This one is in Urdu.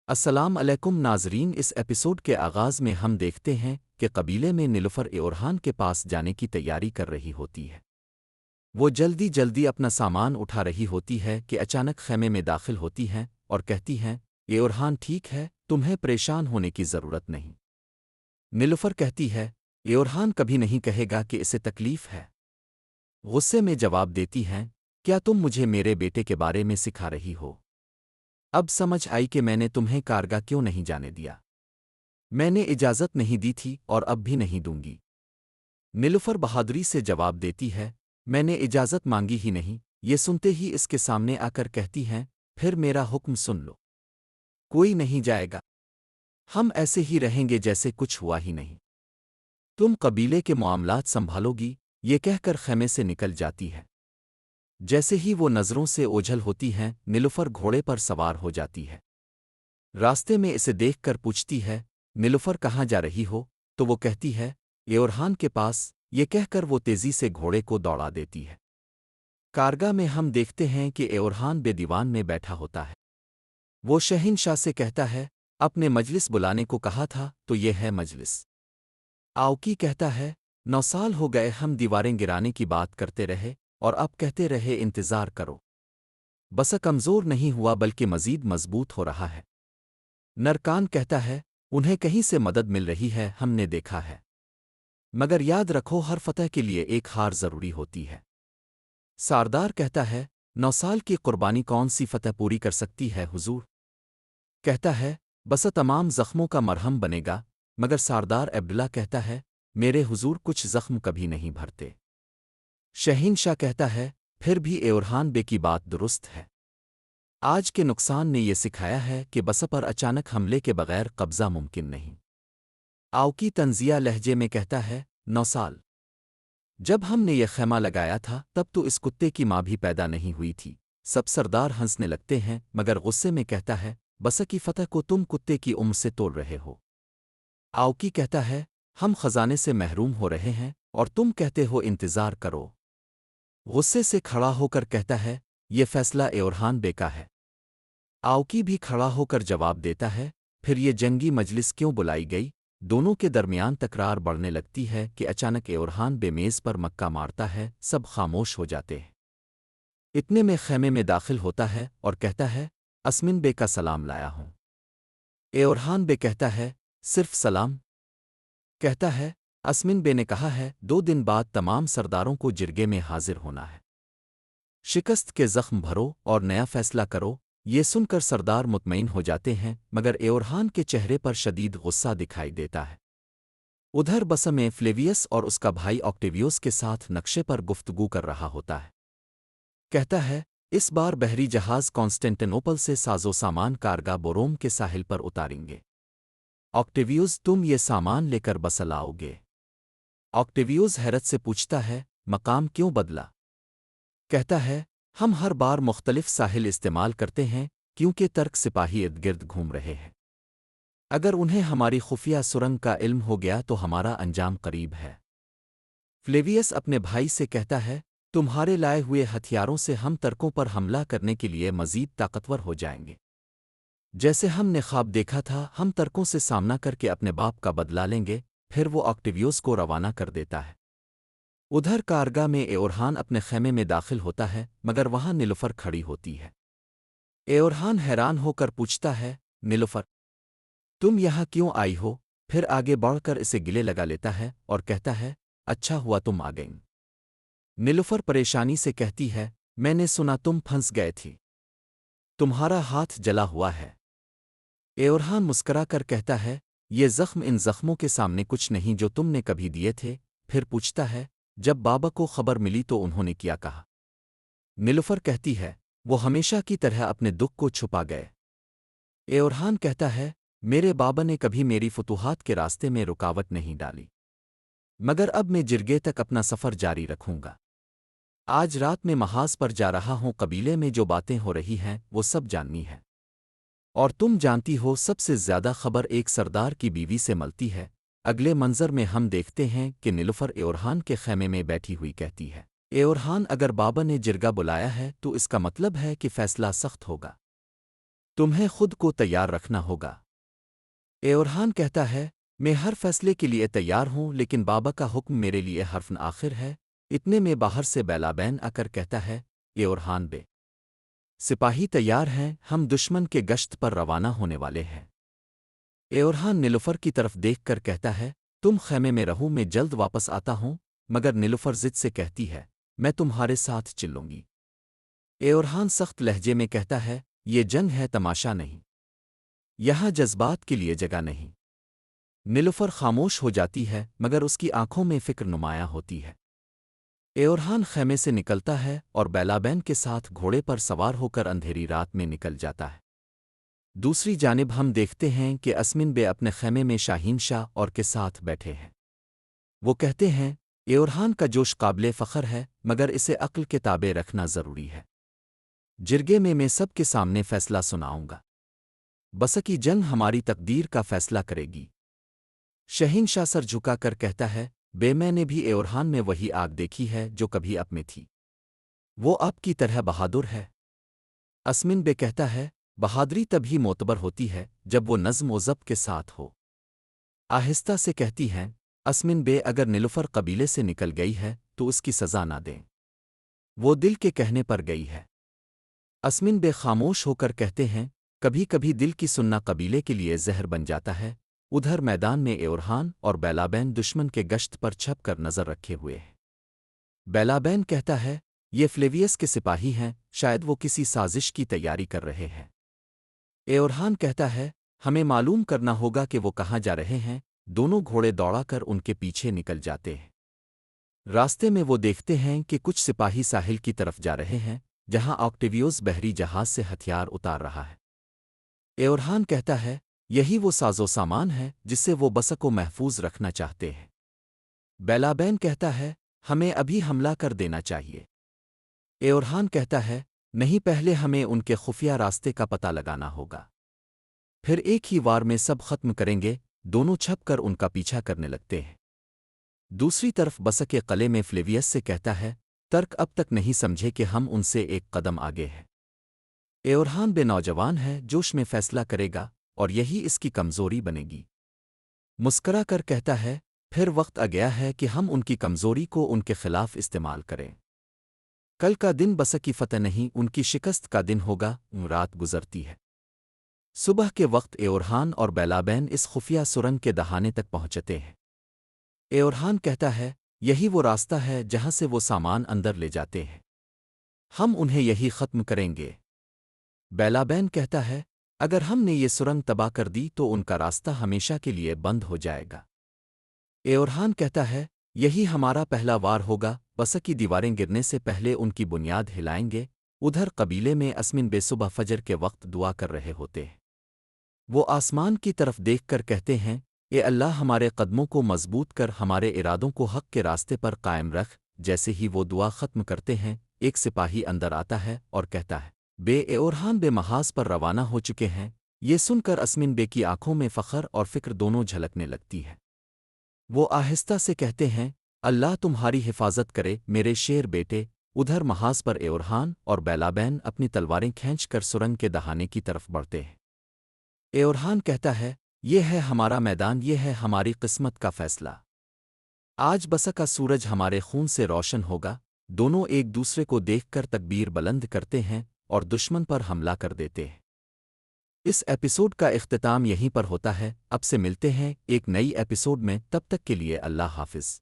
السلام علیکم ناظرین، اس ایپیسوڈ کے آغاز میں ہم دیکھتے ہیں کہ قبیلے میں نیلوفر اورحان کے پاس جانے کی تیاری کر رہی ہوتی ہے۔ وہ جلدی جلدی اپنا سامان اٹھا رہی ہوتی ہے کہ اچانک خیمے میں داخل ہوتی ہیں اور کہتی ہیں، اورحان ٹھیک ہے، تمہیں پریشان ہونے کی ضرورت نہیں۔ نیلوفر کہتی ہے، اورحان کبھی نہیں کہے گا کہ اسے تکلیف ہے۔ غصے میں جواب دیتی ہیں، کیا تم مجھے میرے بیٹے کے بارے میں سکھا رہی ہو؟ اب سمجھ آئی کہ میں نے تمہیں کارگاہ کیوں نہیں جانے دیا۔ میں نے اجازت نہیں دی تھی اور اب بھی نہیں دوں گی۔ نیلوفر بہادری سے جواب دیتی ہے، میں نے اجازت مانگی ہی نہیں۔ یہ سنتے ہی اس کے سامنے آ کر کہتی ہیں، پھر میرا حکم سن لو۔ کوئی نہیں جائے گا۔ ہم ایسے ہی رہیں گے جیسے کچھ ہوا ہی نہیں۔ تم قبیلے کے معاملات سنبھالو گی، یہ کہہ کر خیمے سے نکل جاتی ہے۔ جیسے ہی وہ نظروں سے اوجھل ہوتی ہیں، نیلوفر گھوڑے پر سوار ہو جاتی ہے۔ راستے میں اسے دیکھ کر پوچھتی ہے، نیلوفر کہاں جا رہی ہو؟ تو وہ کہتی ہے، اورحان کے پاس۔ یہ کہہ کر وہ تیزی سے گھوڑے کو دوڑا دیتی ہے۔ کارگاہ میں ہم دیکھتے ہیں کہ اورحان بے دیوان میں بیٹھا ہوتا ہے۔ وہ شہنشاہ سے کہتا ہے، اپنے مجلس بلانے کو کہا تھا تو یہ ہے مجلس۔ آؤکی کہتا ہے، 9 سال ہو گئے ہم دیواریں گرانے کی بات کرتے رہے اور اب کہتے رہے انتظار کرو۔ بس کمزور نہیں ہوا بلکہ مزید مضبوط ہو رہا ہے۔ نرکان کہتا ہے، انہیں کہیں سے مدد مل رہی ہے، ہم نے دیکھا ہے۔ مگر یاد رکھو، ہر فتح کے لیے ایک ہار ضروری ہوتی ہے۔ ساردار کہتا ہے، 9 سال کی قربانی کون سی فتح پوری کر سکتی ہے حضور؟ کہتا ہے، بس تمام زخموں کا مرہم بنے گا۔ مگر ساردار عبداللہ کہتا ہے، میرے حضور کچھ زخم کبھی نہیں بھرتے۔ شہنشاہ کہتا ہے، پھر بھی اورحان بے کی بات درست ہے۔ آج کے نقصان نے یہ سکھایا ہے کہ بس پر اچانک حملے کے بغیر قبضہ ممکن نہیں۔ آؤکی تنزیہ لہجے میں کہتا ہے، 9 سال۔ جب ہم نے یہ خیمہ لگایا تھا تب تو اس کتے کی ماں بھی پیدا نہیں ہوئی تھی۔ سب سردار ہنسنے لگتے ہیں مگر غصے میں کہتا ہے، بس کی فتح کو تم کتے کی سے تول رہے ہو۔ آؤکی کہتا ہے، ہم خزانے سے محروم ہو رہے ہیں اور تم کہتے ہو انتظار کرو۔ غصے سے کھڑا ہو کر کہتا ہے، یہ فیصلہ اورحان بے کا ہے۔ آؤکی بھی کھڑا ہو کر جواب دیتا ہے، پھر یہ جنگی مجلس کیوں بلائی گئی؟ دونوں کے درمیان تکرار بڑھنے لگتی ہے کہ اچانک اورحان بے میز پر مکہ مارتا ہے، سب خاموش ہو جاتے ہیں۔ اتنے میں خیمے میں داخل ہوتا ہے اور کہتا ہے، اسمن بے کا سلام لایا ہوں۔ اورحان بے کہتا ہے، صرف سلام؟ کہتا ہے، اسمن بے نے کہا ہے 2 دن بعد تمام سرداروں کو جرگے میں حاضر ہونا ہے۔ شکست کے زخم بھرو اور نیا فیصلہ کرو۔ یہ سن کر سردار مطمئن ہو جاتے ہیں مگر اورحان کے چہرے پر شدید غصہ دکھائی دیتا ہے۔ ادھر بس میں فلیویس اور اس کا بھائی آکٹیویوس کے ساتھ نقشے پر گفتگو کر رہا ہوتا ہے۔ کہتا ہے، اس بار بحری جہاز کانسٹینٹینوپل سے سازو سامان کارگاہ بوروم کے ساحل پر اتاریں گے۔ آکٹیویوس، تم یہ سامان لے کر بس لاؤ گے؟ آکٹیویوس حیرت سے پوچھتا ہے، مقام کیوں بدلا؟ کہتا ہے، ہم ہر بار مختلف ساحل استعمال کرتے ہیں کیونکہ ترک سپاہی ارد گرد گھوم رہے ہیں۔ اگر انہیں ہماری خفیہ سرنگ کا علم ہو گیا تو ہمارا انجام قریب ہے۔ فلیویس اپنے بھائی سے کہتا ہے، تمہارے لائے ہوئے ہتھیاروں سے ہم ترکوں پر حملہ کرنے کے لیے مزید طاقتور ہو جائیں گے۔ جیسے ہم نے خواب دیکھا تھا، ہم ترکوں سے سامنا کر کے اپنے باپ کا بدلہ لیں گے۔ پھر وہ آکٹیویوس کو روانہ کر دیتا ہے۔ ادھر کارگاہ میں اورحان اپنے خیمے میں داخل ہوتا ہے مگر وہاں نیلوفر کھڑی ہوتی ہے۔ اورحان حیران ہو کر پوچھتا ہے، نیلوفر، تم یہاں کیوں آئی ہو؟ پھر آگے بڑھ کر اسے گلے لگا لیتا ہے اور کہتا ہے، اچھا ہوا تم آ گئیں۔ نیلوفر پریشانی سے کہتی ہے، میں نے سنا تم پھنس گئے تھی۔ تمہارا ہاتھ جلا ہوا ہے۔ اورحان مسکرا کر کہتا ہے، یہ زخم ان زخموں کے سامنے کچھ نہیں جو تم نے کبھی دیے تھے۔ پھر پوچھتا ہے، جب بابا کو خبر ملی تو انہوں نے کیا کہا؟ نیلوفر کہتی ہے، وہ ہمیشہ کی طرح اپنے دکھ کو چھپا گئے۔ اورحان کہتا ہے، میرے بابا نے کبھی میری فتوحات کے راستے میں رکاوٹ نہیں ڈالی، مگر اب میں جرگے تک اپنا سفر جاری رکھوں گا۔ آج رات میں محاذ پر جا رہا ہوں، قبیلے میں جو باتیں ہو رہی ہیں وہ سب جاننی ہے۔ اور تم جانتی ہو، سب سے زیادہ خبر ایک سردار کی بیوی سے ملتی ہے۔ اگلے منظر میں ہم دیکھتے ہیں کہ نیلوفر اورحان کے خیمے میں بیٹھی ہوئی کہتی ہے، اورحان، اگر بابا نے جرگا بلایا ہے تو اس کا مطلب ہے کہ فیصلہ سخت ہوگا۔ تمہیں خود کو تیار رکھنا ہوگا۔ اورحان کہتا ہے، میں ہر فیصلے کے لیے تیار ہوں، لیکن بابا کا حکم میرے لیے حرف آخر ہے۔ اتنے میں باہر سے بیلابین آ کر کہتا ہے، اورحان بے سپاہی تیار ہیں، ہم دشمن کے گشت پر روانہ ہونے والے ہیں۔ اورحان نیلوفر کی طرف دیکھ کر کہتا ہے، تم خیمے میں رہو، میں جلد واپس آتا ہوں، مگر نیلوفر ضد سے کہتی ہے، میں تمہارے ساتھ چلوں گی۔ اورحان سخت لہجے میں کہتا ہے، یہ جنگ ہے، تماشا نہیں، یہاں جذبات کے لیے جگہ نہیں۔ نیلوفر خاموش ہو جاتی ہے، مگر اس کی آنکھوں میں فکر نمایاں ہوتی ہے۔ اورحان خیمے سے نکلتا ہے اور بیلابین کے ساتھ گھوڑے پر سوار ہو کر اندھیری رات میں نکل جاتا ہے۔ دوسری جانب ہم دیکھتے ہیں کہ اسمن بے اپنے خیمے میں شاہین شاہ اور کے ساتھ بیٹھے ہیں۔ وہ کہتے ہیں، اورحان کا جوش قابل فخر ہے، مگر اسے عقل کے تابع رکھنا ضروری ہے۔ جرگے میں سب کے سامنے فیصلہ سناؤں گا۔ بسکی جنگ ہماری تقدیر کا فیصلہ کرے گی۔ شہین شاہ سر جھکا کر کہتا ہے، بے میں نے بھی اورحان میں وہی آگ دیکھی ہے جو کبھی اب میں تھی۔ وہ آپ کی طرح بہادر ہے۔ اسمن بے کہتا ہے، بہادری تبھی معتبر ہوتی ہے جب وہ نظم و ضبط کے ساتھ ہو۔ آہستہ سے کہتی ہیں، اسمن بے اگر نیلوفر قبیلے سے نکل گئی ہے تو اس کی سزا نہ دیں۔ وہ دل کے کہنے پر گئی ہے۔ اسمن بے خاموش ہو کر کہتے ہیں، کبھی کبھی دل کی سننا قبیلے کے لیے زہر بن جاتا ہے۔ ادھر میدان میں اورحان اور بیلابین دشمن کے گشت پر چھپ کر نظر رکھے ہوئے ہیں۔ بیلابین کہتا ہے، یہ فلیویس کے سپاہی ہیں، شاید وہ کسی سازش کی تیاری کر رہے ہیں۔ اورحان کہتا ہے، ہمیں معلوم کرنا ہوگا کہ وہ کہاں جا رہے ہیں۔ دونوں گھوڑے دوڑا کر ان کے پیچھے نکل جاتے ہیں۔ راستے میں وہ دیکھتے ہیں کہ کچھ سپاہی ساحل کی طرف جا رہے ہیں، جہاں آکٹیویوس بحری جہاز سے ہتھیار اتار رہا ہے۔ اورحان کہتا ہے، یہی وہ ساز و سامان ہے جس سے وہ بسک کو محفوظ رکھنا چاہتے ہیں۔ بیلابین کہتا ہے، ہمیں ابھی حملہ کر دینا چاہیے۔ اورحان کہتا ہے، نہیں، پہلے ہمیں ان کے خفیہ راستے کا پتہ لگانا ہوگا، پھر ایک ہی وار میں سب ختم کریں گے۔ دونوں چھپ کر ان کا پیچھا کرنے لگتے ہیں۔ دوسری طرف بسک کے قلعے میں فلیویس سے کہتا ہے، ترک اب تک نہیں سمجھے کہ ہم ان سے ایک قدم آگے ہیں۔ اورحان بے نوجوان ہے، جوش میں فیصلہ کرے گا اور یہی اس کی کمزوری بنے گی۔ مسکرا کر کہتا ہے، پھر وقت آ گیا ہے کہ ہم ان کی کمزوری کو ان کے خلاف استعمال کریں۔ کل کا دن بسک کی فتح نہیں، ان کی شکست کا دن ہوگا۔ رات گزرتی ہے۔ صبح کے وقت اورحان اور بیلابین اس خفیہ سرنگ کے دہانے تک پہنچتے ہیں۔ اورحان کہتا ہے، یہی وہ راستہ ہے جہاں سے وہ سامان اندر لے جاتے ہیں، ہم انہیں یہی ختم کریں گے۔ بیلابین کہتا ہے، اگر ہم نے یہ سرنگ تباہ کر دی تو ان کا راستہ ہمیشہ کے لیے بند ہو جائے گا۔ اورحان کہتا ہے، یہی ہمارا پہلا وار ہوگا، بسک کی دیواریں گرنے سے پہلے ان کی بنیاد ہلائیں گے۔ ادھر قبیلے میں اسمن بے صبح فجر کے وقت دعا کر رہے ہوتے ہیں۔ وہ آسمان کی طرف دیکھ کر کہتے ہیں، اے اللہ، ہمارے قدموں کو مضبوط کر، ہمارے ارادوں کو حق کے راستے پر قائم رکھ۔ جیسے ہی وہ دعا ختم کرتے ہیں، ایک سپاہی اندر آتا ہے اور کہتا ہے، بے اورحان بے محاذ پر روانہ ہو چکے ہیں۔ یہ سن کر اسمن بے کی آنکھوں میں فخر اور فکر دونوں جھلکنے لگتی ہے۔ وہ آہستہ سے کہتے ہیں، اللہ تمہاری حفاظت کرے میرے شیر بیٹے۔ ادھر محاذ پر اورحان اور بیلابین اپنی تلواریں کھینچ کر سرنگ کے دہانے کی طرف بڑھتے ہیں۔ اورحان کہتا ہے، یہ ہے ہمارا میدان، یہ ہے ہماری قسمت کا فیصلہ۔ آج بسک کا سورج ہمارے خون سے روشن ہوگا۔ دونوں ایک دوسرے کو دیکھ کر تکبیر بلند کرتے ہیں اور دشمن پر حملہ کر دیتے ہیں۔ اس ایپیسوڈ کا اختتام یہیں پر ہوتا ہے۔ اب سے ملتے ہیں ایک نئی ایپیسوڈ میں، تب تک کے لیے اللہ حافظ۔